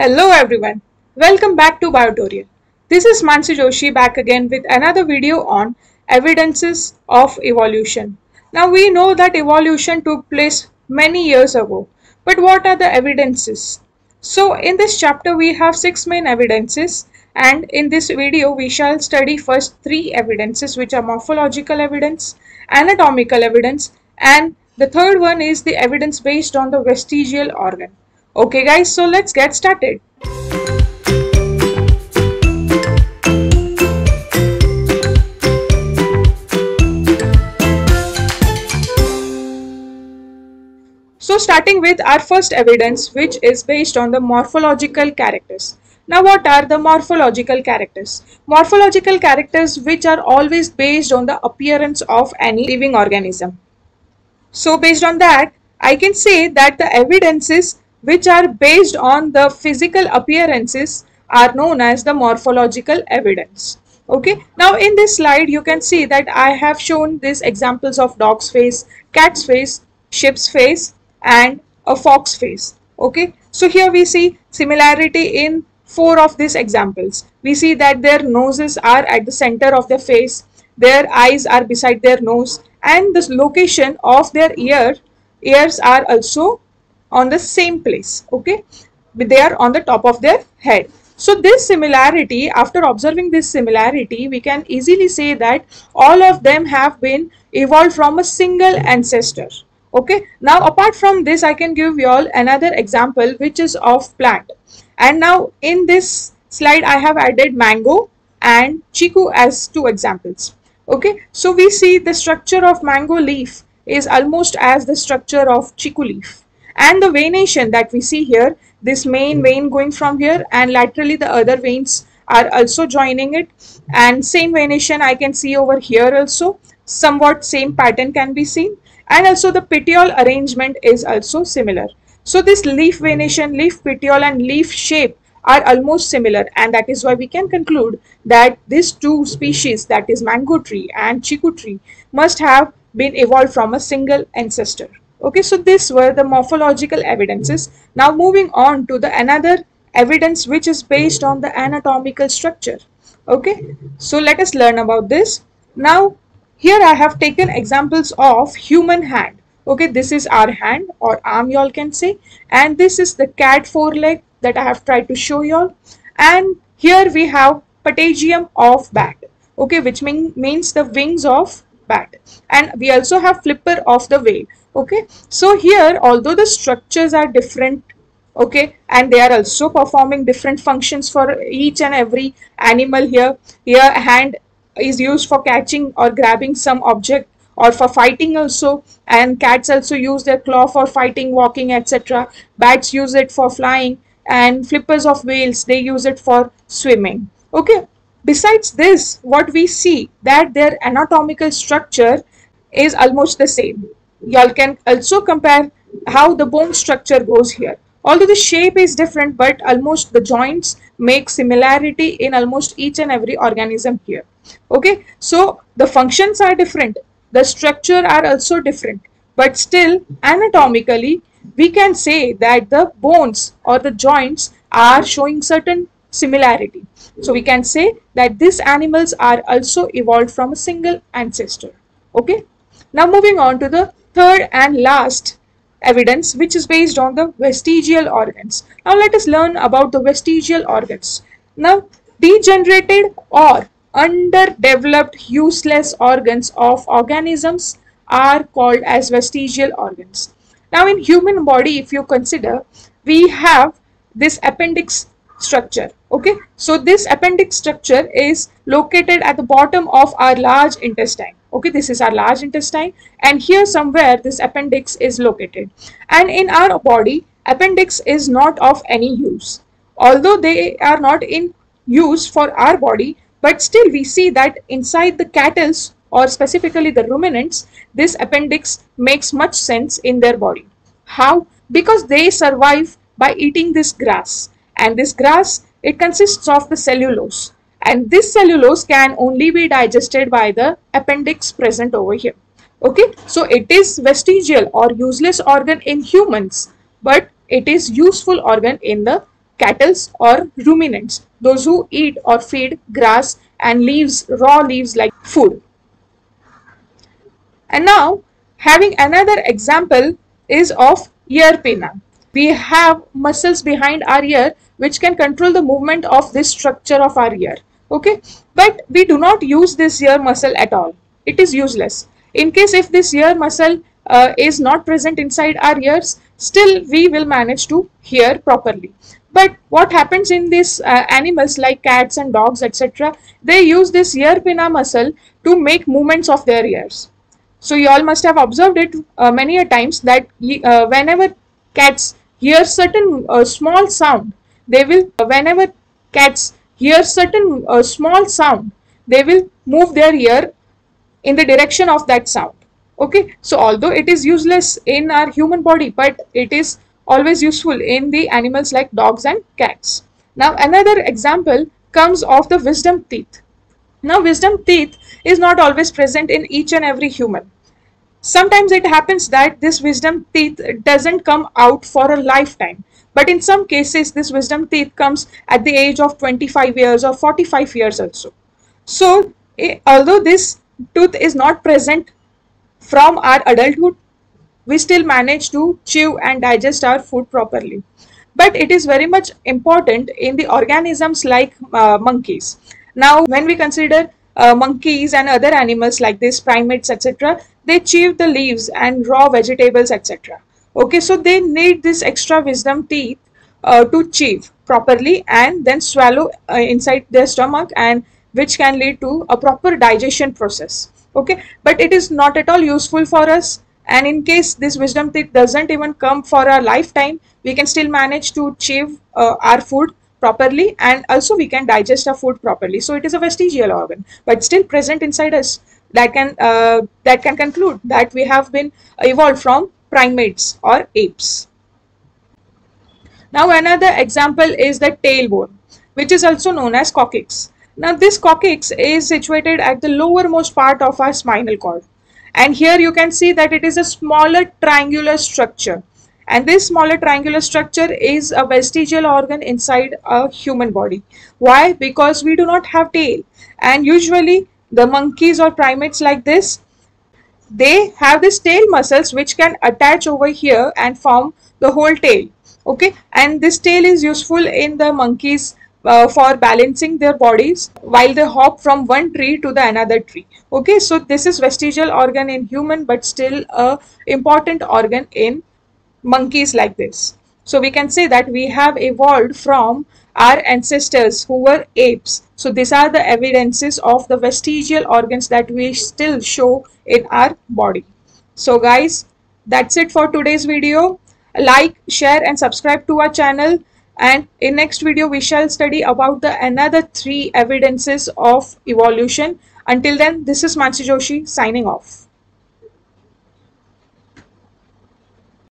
Hello everyone, welcome back to Biotorial. This is Mansi Joshi back again with another video on evidences of evolution. Now we know that evolution took place many years ago, but what are the evidences? So in this chapter we have 6 main evidences, and in this video we shall study first 3 evidences, which are morphological evidence, anatomical evidence, and the third one is the evidence based on the vestigial organ. Okay guys, so let's get started. So starting with our first evidence, which is based on the morphological characters. Now what are the morphological characters? Morphological characters which are always based on the appearance of any living organism. So based on that, I can say that the evidences which are based on the physical appearances are known as the morphological evidence. Okay, now in this slide you can see that I have shown these examples of dog's face, cat's face, sheep's face and a fox face. Okay, so here we see similarity in 4 of these examples. We see that their noses are at the center of their face, their eyes are beside their nose, and the location of their ears are also on the same place. Okay, they are on the top of their head. So this similarity, after observing this similarity, we can easily say that all of them have been evolved from a single ancestor. Okay, now apart from this, I can give you all another example which is of plant. And now in this slide I have added mango and chiku as 2 examples. Okay, so we see the structure of mango leaf is almost as the structure of chiku leaf. And the venation that we see here, this main vein going from here and laterally the other veins are also joining it, and same venation I can see over here also, somewhat same pattern can be seen, and also the petiole arrangement is also similar. So this leaf venation, leaf petiole and leaf shape are almost similar, and that is why we can conclude that these 2 species, that is mango tree and chiku tree, must have been evolved from a single ancestor. Okay, so these were the morphological evidences. Now moving on to the another evidence which is based on the anatomical structure. Okay, so let us learn about this. Now here I have taken examples of human hand. Okay, this is our hand or arm you all can say, and this is the cat foreleg that I have tried to show you all, and here we have patagium of bat. Okay, which means the wings of bat, and we also have flipper of the whale. Okay, so here although the structures are different, okay, and they are also performing different functions for each and every animal. Here hand is used for catching or grabbing some object or for fighting also, and cats also use their claw for fighting, walking, etc. Bats use it for flying, and flippers of whales, they use it for swimming. Okay, besides this, what we see that their anatomical structure is almost the same. Y'all can also compare how the bone structure goes here. Although the shape is different, but almost the joints make similarity in almost each and every organism here. Okay, so the functions are different, the structure are also different, but still anatomically we can say that the bones or the joints are showing certain similarity. So we can say that these animals are also evolved from a single ancestor. Okay, now moving on to the third and last evidence, which is based on the vestigial organs. Now let us learn about the vestigial organs. Now degenerated or underdeveloped useless organs of organisms are called as vestigial organs. Now in human body, if you consider, we have this appendix structure. Okay, so this appendix structure is located at the bottom of our large intestine. Okay, this is our large intestine, and here somewhere this appendix is located. And in our body, appendix is not of any use. Although they are not in use for our body, but still we see that inside the cattle or specifically the ruminants, this appendix makes much sense in their body. How? Because they survive by eating this grass, and this grass, it consists of the cellulose, and this cellulose can only be digested by the appendix present over here. Okay, so it is vestigial or useless organ in humans, but it is useful organ in the cattle or ruminants, those who eat or feed grass and leaves, raw leaves like food. And now, having another example is of ear pinna. We have muscles behind our ear which can control the movement of this structure of our ear. Okay, but we do not use this ear muscle at all. It is useless. In case if this ear muscle is not present inside our ears, still we will manage to hear properly. But what happens in these animals like cats and dogs, etc., they use this ear pinna muscle to make movements of their ears. So you all must have observed it many a times that whenever cats hear certain small sound, they will whenever cats hear certain small sound, they will move their ear in the direction of that sound. Okay, so although it is useless in our human body, but it is always useful in the animals like dogs and cats. Now another example comes of the wisdom teeth. Now wisdom teeth is not always present in each and every human. Sometimes it happens that this wisdom teeth doesn't come out for a lifetime, but in some cases this wisdom teeth comes at the age of 25 years or 45 years also. So although this tooth is not present from our adulthood, we still manage to chew and digest our food properly. But it is very much important in the organisms like monkeys. Now when we consider monkeys and other animals like this, primates, etc., they chew the leaves and raw vegetables, etc. Okay, so they need this extra wisdom teeth to chew properly and then swallow inside their stomach, and which can lead to a proper digestion process. Okay, but it is not at all useful for us, and in case this wisdom teeth doesn't even come for our lifetime, we can still manage to chew our food properly, and also we can digest our food properly. So it is a vestigial organ but still present inside us, that can conclude that we have been evolved from primates or apes. Now another example is the tailbone, which is also known as coccyx. Now this coccyx is situated at the lowermost part of our spinal cord, and here you can see that it is a smaller triangular structure, and this smaller triangular structure is a vestigial organ inside a human body. Why? Because we do not have tail, and usually the monkeys or primates like this, they have this tail muscles which can attach over here and form the whole tail. Okay, and this tail is useful in the monkeys for balancing their bodies while they hop from one tree to the another tree. Okay, so this is vestigial organ in human but still a important organ in monkeys like this. So we can say that we have evolved from our ancestors who were apes. So these are the evidences of the vestigial organs that we still show in our body. So guys, that's it for today's video. Like, share and subscribe to our channel, and in next video we shall study about the another 3 evidences of evolution. Until then, this is Mansi Joshi signing off.